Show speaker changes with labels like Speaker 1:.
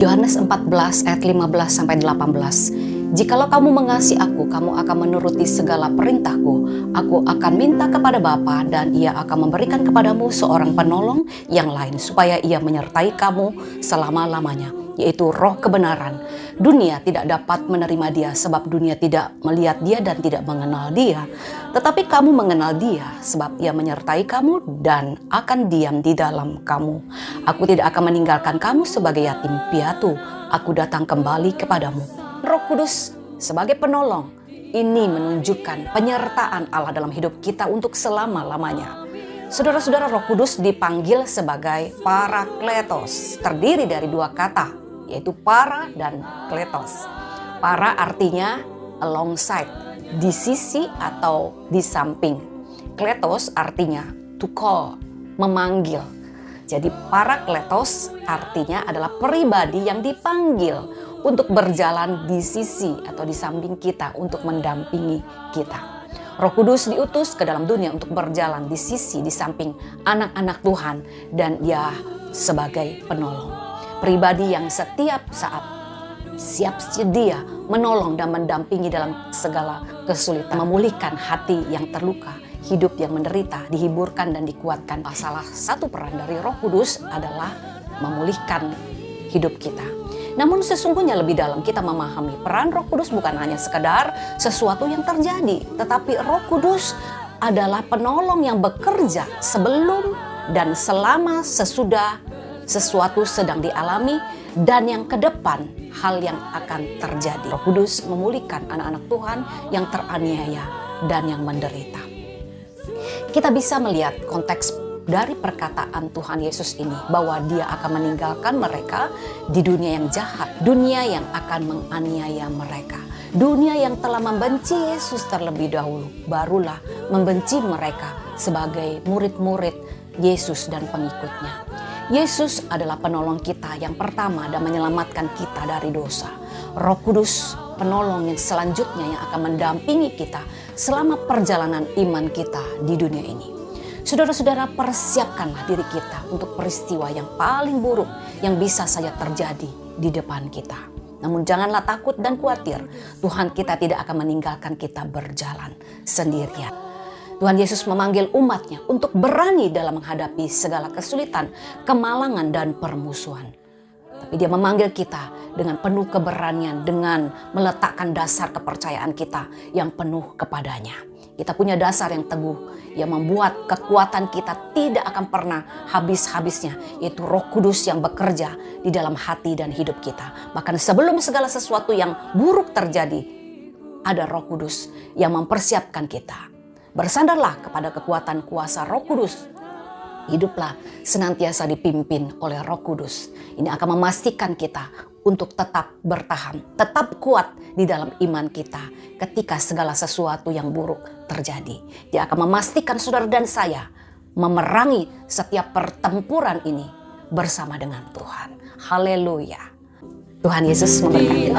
Speaker 1: Yohanes 14 ayat 15 sampai 18. Jikalau kamu mengasihi aku, kamu akan menuruti segala perintahku. Aku akan minta kepada Bapa dan ia akan memberikan kepadamu seorang penolong yang lain, supaya ia menyertai kamu selama-lamanya, yaitu Roh kebenaran. Dunia tidak dapat menerima dia sebab dunia tidak melihat dia dan tidak mengenal dia. Tetapi kamu mengenal dia sebab ia menyertai kamu dan akan diam di dalam kamu. Aku tidak akan meninggalkan kamu sebagai yatim piatu. Aku datang kembali kepadamu. Roh Kudus sebagai penolong ini menunjukkan penyertaan Allah dalam hidup kita untuk selama-lamanya. Saudara-saudara, Roh Kudus dipanggil sebagai Parakletos, terdiri dari dua kata, yaitu para dan kletos. Para artinya alongside, di sisi atau di samping. Kletos artinya to call, memanggil. Jadi parakletos artinya adalah pribadi yang dipanggil untuk berjalan di sisi atau di samping kita, untuk mendampingi kita. Roh Kudus diutus ke dalam dunia untuk berjalan di sisi, di samping anak-anak Tuhan, dan dia sebagai penolong. Pribadi yang setiap saat siap sedia menolong dan mendampingi dalam segala kesulitan, memulihkan hati yang terluka, hidup yang menderita, dihiburkan dan dikuatkan. Salah satu peran dari Roh Kudus adalah memulihkan hidup kita. Namun sesungguhnya lebih dalam kita memahami peran Roh Kudus bukan hanya sekedar sesuatu yang terjadi, tetapi Roh Kudus adalah penolong yang bekerja sebelum dan selama sesudah sesuatu sedang dialami, dan yang ke depan hal yang akan terjadi. Roh Kudus memulihkan anak-anak Tuhan yang teraniaya dan yang menderita. Kita bisa melihat konteks dari perkataan Tuhan Yesus ini, bahwa dia akan meninggalkan mereka di dunia yang jahat, dunia yang akan menganiaya mereka, dunia yang telah membenci Yesus terlebih dahulu, barulah membenci mereka sebagai murid-murid Yesus dan pengikutnya. Yesus adalah penolong kita yang pertama dan menyelamatkan kita dari dosa. Roh Kudus penolong yang selanjutnya yang akan mendampingi kita selama perjalanan iman kita di dunia ini. Saudara-saudara, persiapkanlah diri kita untuk peristiwa yang paling buruk yang bisa saja terjadi di depan kita. Namun janganlah takut dan khawatir, Tuhan kita tidak akan meninggalkan kita berjalan sendirian. Tuhan Yesus memanggil umatnya untuk berani dalam menghadapi segala kesulitan, kemalangan, dan permusuhan. Tapi dia memanggil kita dengan penuh keberanian, dengan meletakkan dasar kepercayaan kita yang penuh kepadanya. Kita punya dasar yang teguh yang membuat kekuatan kita tidak akan pernah habis-habisnya, yaitu Roh Kudus yang bekerja di dalam hati dan hidup kita. Bahkan sebelum segala sesuatu yang buruk terjadi, ada Roh Kudus yang mempersiapkan kita. Bersandarlah kepada kekuatan kuasa Roh Kudus. Hiduplah senantiasa dipimpin oleh Roh Kudus. Ini akan memastikan kita untuk tetap bertahan, tetap kuat di dalam iman kita ketika segala sesuatu yang buruk terjadi. Dia akan memastikan saudara dan saya memerangi setiap pertempuran ini bersama dengan Tuhan. Haleluya. Tuhan Yesus memberkati.